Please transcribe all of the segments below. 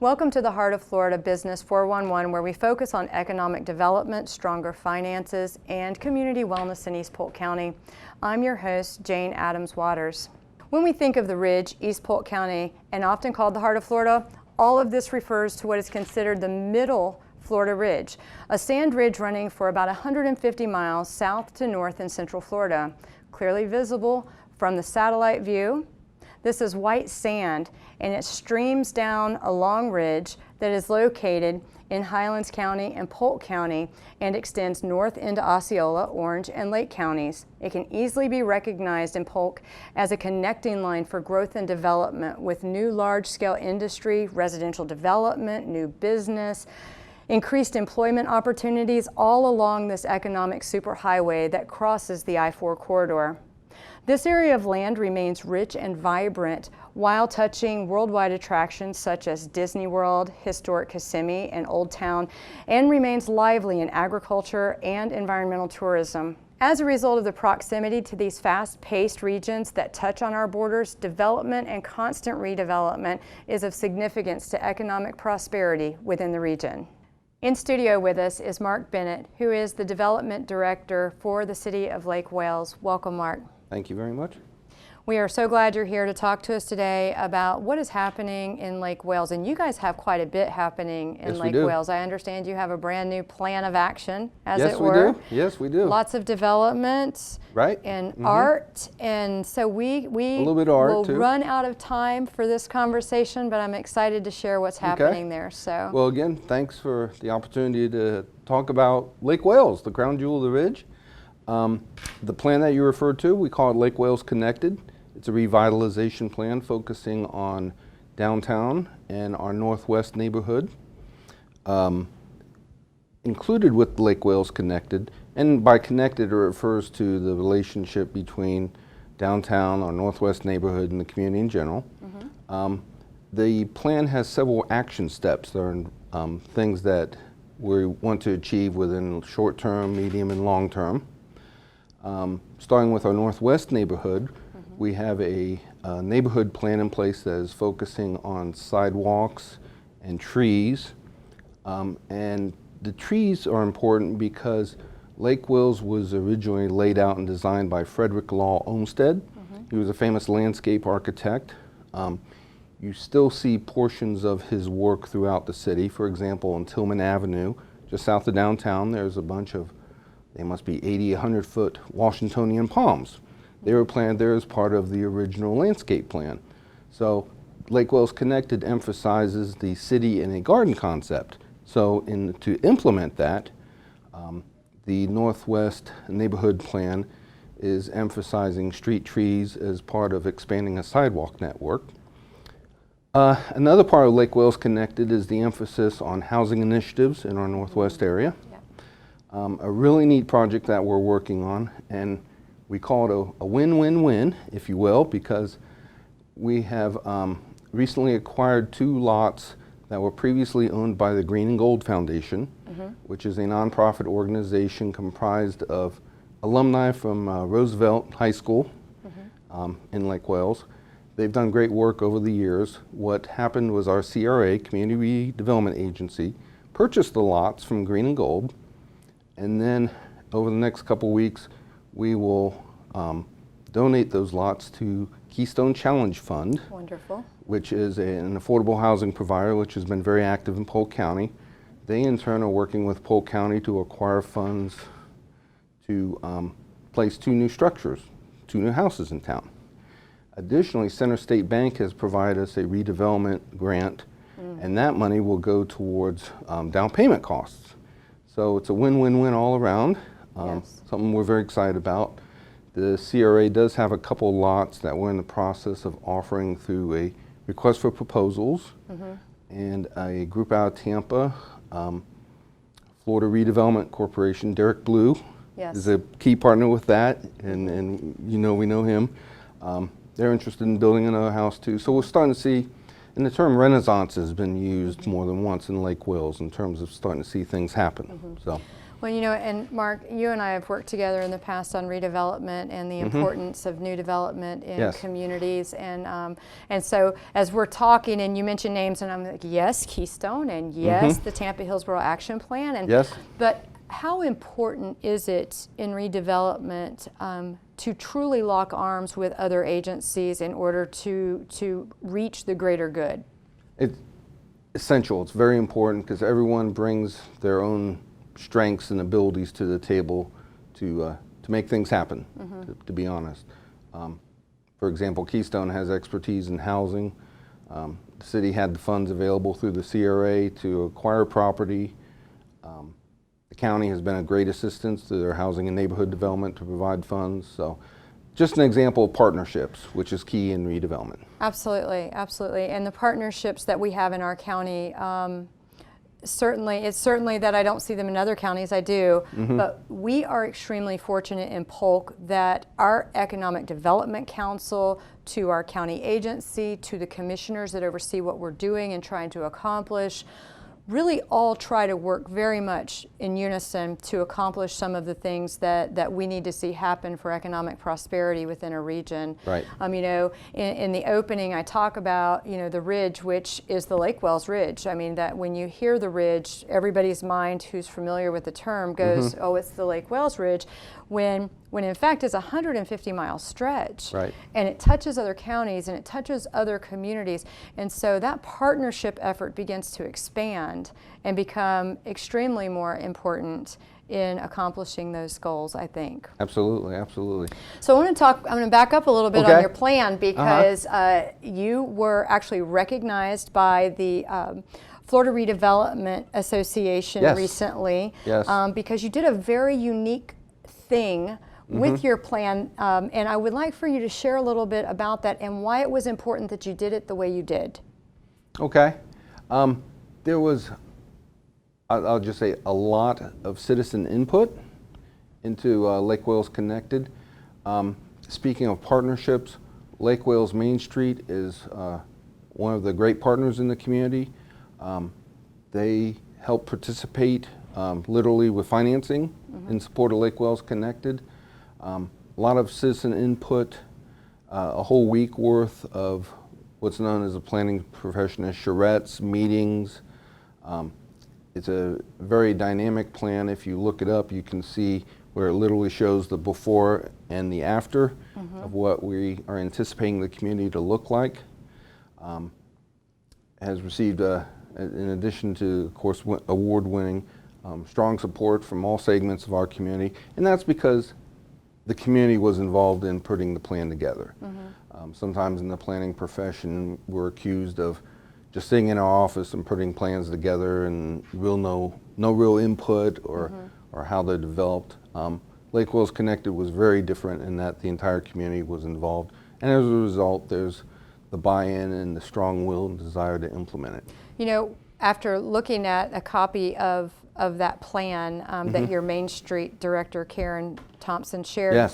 Welcome to the Heart of Florida Business 411, where we focus on economic development, stronger finances, and community wellness in East Polk County. I'm your host, Jane Adams Waters. When we think of the Ridge, East Polk County, and often called the Heart of Florida, all of this refers to what is considered the Middle Florida Ridge, a sand ridge running for about 150 miles south to north in Central Florida, clearly visible from the satellite view. This is white sand, and it streams down a long ridge that is located in Highlands County and Polk County and extends north into Osceola, Orange, and Lake counties. It can easily be recognized in Polk as a connecting line for growth and development with new large-scale industry, residential development, new business, increased employment opportunities all along this economic superhighway that crosses the I-4 corridor. This area of land remains rich and vibrant while touching worldwide attractions such as Disney World, historic Kissimmee, and Old Town, and remains lively in agriculture and environmental tourism. As a result of the proximity to these fast-paced regions that touch on our borders, development and constant redevelopment is of significance to economic prosperity within the region. In studio with us is Mark Bennett, who is the Development Director for the City of Lake Wales. Welcome, Mark. Thank you very much. We are so glad you're here to talk to us today about what is happening in Lake Wales. And you guys have quite a bit happening in Lake Wales. I understand you have a brand new plan of action, as it were. Yes, we do. Lots of development. Right. And art. And so we a little bit of art will too. Run out of time for this conversation, but I'm excited to share what's happening there. So. Well, again, thanks for the opportunity to talk about Lake Wales, the crown jewel of the Ridge. The plan that you referred to, we call it Lake Wales Connected. It's a revitalization plan focusing on downtown and our northwest neighborhood. Included with Lake Wales Connected, and by connected it refers to the relationship between downtown, our northwest neighborhood, and the community in general. The plan has several action steps. There are things that we want to achieve within short term, medium, and long term. Starting with our northwest neighborhood, we have a neighborhood plan in place that is focusing on sidewalks and trees. And the trees are important because Lake Wales was originally laid out and designed by Frederick Law Olmsted. He was a famous landscape architect. You still see portions of his work throughout the city. For example, on Tillman Avenue, just south of downtown, there's a bunch of, they must be 80, 100-foot Washingtonian palms. They were planted there as part of the original landscape plan. So Lake Wales Connected emphasizes the city in a garden concept. So to implement that, the Northwest Neighborhood Plan is emphasizing street trees as part of expanding a sidewalk network. Another part of Lake Wales Connected is the emphasis on housing initiatives in our northwest area. A really neat project that we're working on, and we call it a win-win-win, if you will, because we have recently acquired 2 lots that were previously owned by the Green and Gold Foundation, which is a nonprofit organization comprised of alumni from Roosevelt High School in Lake Wales. They've done great work over the years. What happened was our CRA, Community Redevelopment Agency, purchased the lots from Green and Gold, and then over the next couple weeks, we will donate those lots to Keystone Challenge Fund. Wonderful. Which is an affordable housing provider which has been very active in Polk County. They in turn are working with Polk County to acquire funds to place 2 new structures, 2 new houses in town. Additionally, Center State Bank has provided us a redevelopment grant, and that money will go towards down payment costs. So it's a win-win-win all around. Something we're very excited about. The CRA does have a couple lots that we're in the process of offering through a request for proposals, and a group out of Tampa, Florida Redevelopment Corporation, Derek Blue is a key partner with that, and we know him. They're interested in building another house too. So we're starting to see, and the term Renaissance has been used more than once in Lake Wales in terms of starting to see things happen. So. Well, you know, and Mark, you and I have worked together in the past on redevelopment and the importance of new development in communities. And so as we're talking, and you mentioned names, and I'm like, yes, Keystone, and yes, the Tampa Hillsborough Action Plan. And but how important is it in redevelopment to truly lock arms with other agencies in order to reach the greater good? It's essential. It's very important because everyone brings their own strengths and abilities to the table to make things happen, to be honest. For example, Keystone has expertise in housing. The city had the funds available through the CRA to acquire property. The county has been a great assistance to their housing and neighborhood development to provide funds. So just an example of partnerships, which is key in redevelopment. Absolutely, absolutely. And the partnerships that we have in our county, it's certainly that I don't see them in other counties, I do, but we are extremely fortunate in Polk that our Economic Development Council, to our county agency, to the commissioners that oversee what we're doing and trying to accomplish, really all try to work very much in unison to accomplish some of the things that we need to see happen for economic prosperity within a region. Right. You know, in the opening I talk about, you know, the ridge, which is the Lake Wells Ridge. I mean, that when you hear the ridge, everybody's mind who's familiar with the term goes, oh, it's the Lake Wells Ridge, when in fact it's a 150-mile stretch. Right. And it touches other counties and it touches other communities. And so that partnership effort begins to expand and become extremely more important in accomplishing those goals, I think. Absolutely, absolutely. So I'm going to back up a little bit on your plan, because you were actually recognized by the Florida Redevelopment Association recently, because you did a very unique thing with your plan, and I would like for you to share a little bit about that and why it was important that you did it the way you did. Okay. There was, I'll just say, a lot of citizen input into Lake Wales Connected. Speaking of partnerships, Lake Wales Main Street is one of the great partners in the community. They help participate literally with financing in support of Lake Wales Connected. A lot of citizen input, a whole week worth of what's known as a planning profession as charrettes, meetings. It's a very dynamic plan. If you look it up, you can see where it literally shows the before and the after of what we are anticipating the community to look like. Has received, in addition to, of course, award-winning, strong support from all segments of our community, and that's because the community was involved in putting the plan together. Sometimes in the planning profession, we're accused of just sitting in our office and putting plans together and no real input or how they're developed. Lake Wales Connected was very different in that the entire community was involved, and as a result, there's the buy-in and the strong will and desire to implement it. You know, after looking at a copy of that plan that your Main Street Director, Karen Thompson, shared,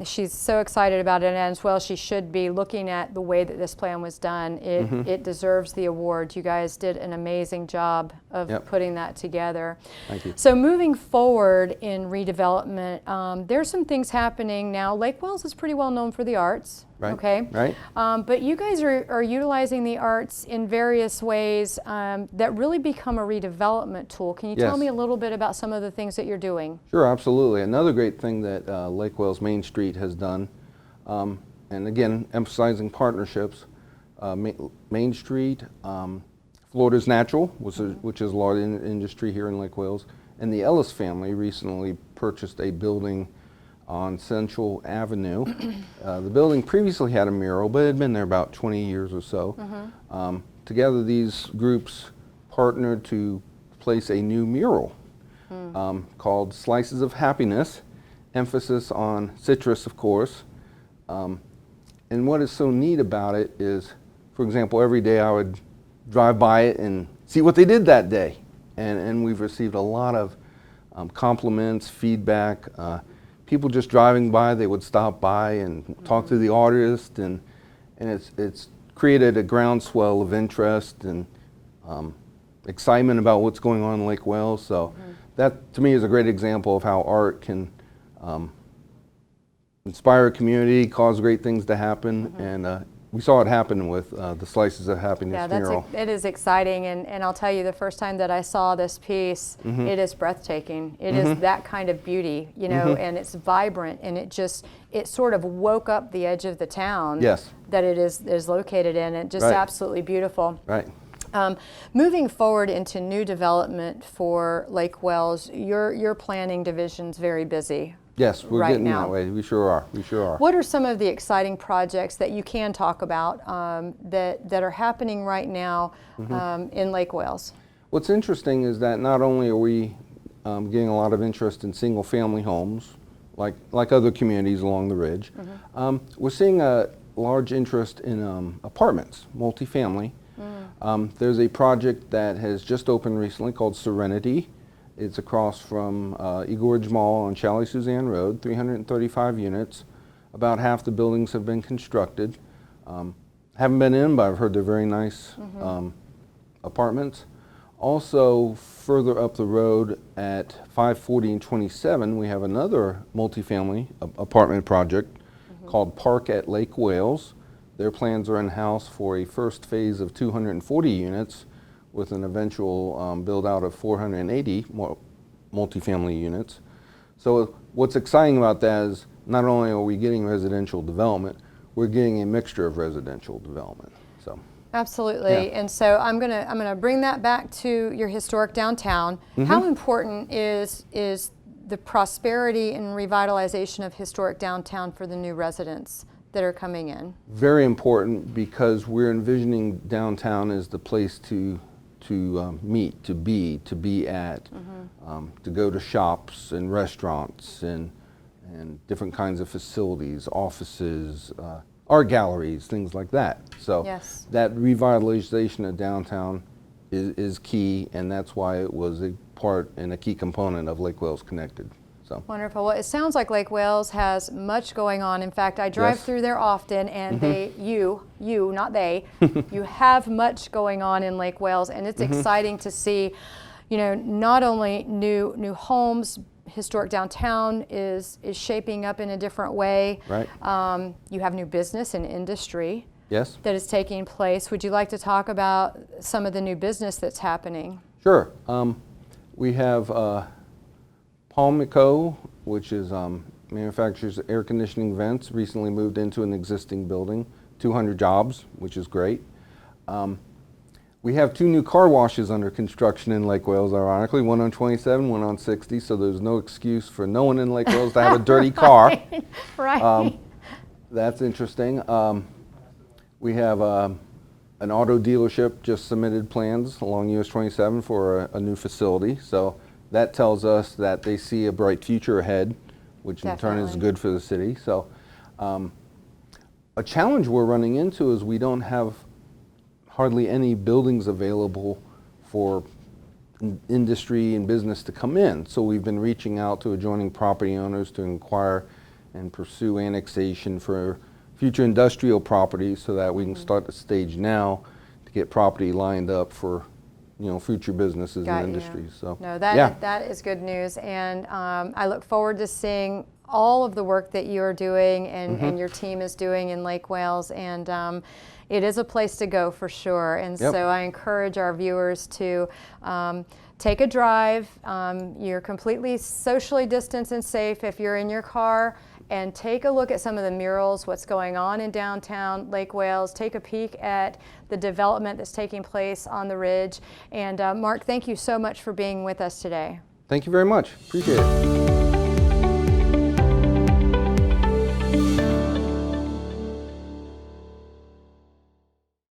she's so excited about it, and as well she should be, looking at the way that this plan was done. It deserves the award. You guys did an amazing job of putting that together. Thank you. So moving forward in redevelopment, there's some things happening now. Lake Wales is pretty well known for the arts. Right. Okay. Right. But you guys are utilizing the arts in various ways that really become a redevelopment tool. Can you tell me a little bit about some of the things that you're doing? Sure, absolutely. Another great thing that Lake Wales Main Street has done, and again, emphasizing partnerships, Main Street, Florida's Natural, which is a large industry here in Lake Wales, and the Ellis family recently purchased a building on Central Avenue. The building previously had a mural, but it had been there about 20 years or so. Together, these groups partnered to place a new mural called Slices of Happiness, emphasis on citrus, of course. And what is so neat about it is, for example, every day I would drive by it and see what they did that day. And we've received a lot of compliments, feedback. People just driving by, they would stop by and talk to the artist, and it's created a groundswell of interest and excitement about what's going on in Lake Wales. So that to me is a great example of how art can inspire a community, cause great things to happen, and we saw it happen with the Slices of Happiness mural. It is exciting, and I'll tell you, the first time that I saw this piece, it is breathtaking. It is that kind of beauty, you know, and it's vibrant, and it sort of woke up the edge of the town that it is located in. It's just absolutely beautiful. Right. Moving forward into new development for Lake Wales, your planning division's very busy. Yes, we're right getting now. that way. We sure are. We sure are. What are some of the exciting projects that you can talk about that are happening right now in Lake Wales? What's interesting is that not only are we getting a lot of interest in single-family homes, like other communities along the ridge, we're seeing a large interest in apartments, multifamily. There's a project that has just opened recently called Serenity. It's across from Eagle Ridge Mall on Chalet Suzanne Road, 335 units. About half the buildings have been constructed. Haven't been in, but I've heard they're very nice apartments. Also, further up the road at 540 and 27, we have another multifamily apartment project called Park at Lake Wales. Their plans are in-house for a first phase of 240 units with an eventual build-out of 480 multifamily units. So what's exciting about that is not only are we getting residential development, we're getting a mixture of residential development. So. Absolutely, and so I'm gonna bring that back to your historic downtown. How important is the prosperity and revitalization of historic downtown for the new residents that are coming in? Very important, because we're envisioning downtown as the place to meet, to be at, to go to shops and restaurants and different kinds of facilities, offices, art galleries, things like that. So that revitalization of downtown is key, and that's why it was a part and a key component of Lake Wales Connected. So. Wonderful. Well, it sounds like Lake Wales has much going on. In fact, I drive through there often, and you, not they, you have much going on in Lake Wales, and it's exciting to see, you know, not only new homes. Historic downtown is shaping up in a different way. Right. You have new business and industry that is taking place. Would you like to talk about some of the new business that's happening? Sure. We have Palm & Co., which is manufactures air conditioning vents, recently moved into an existing building, 200 jobs, which is great. We have 2 new car washes under construction in Lake Wales, ironically, one on 27, one on 60, so there's no excuse for no one in Lake Wales to have a dirty car. Right. That's interesting. We have an auto dealership just submitted plans along US 27 for a new facility, so that tells us that they see a bright future ahead, which in turn is good for the city. So a challenge we're running into is we don't have hardly any buildings available for industry and business to come in. So we've been reaching out to adjoining property owners to inquire and pursue annexation for future industrial properties so that we can start the stage now to get property lined up for future businesses and industries. So no, that is good news, and I look forward to seeing all of the work that you're doing and your team is doing in Lake Wales, and it is a place to go for sure. And so I encourage our viewers to take a drive. You're completely socially distanced and safe if you're in your car, and take a look at some of the murals, what's going on in downtown Lake Wales. Take a peek at the development that's taking place on the ridge. And Mark, thank you so much for being with us today. Thank you very much. Appreciate it.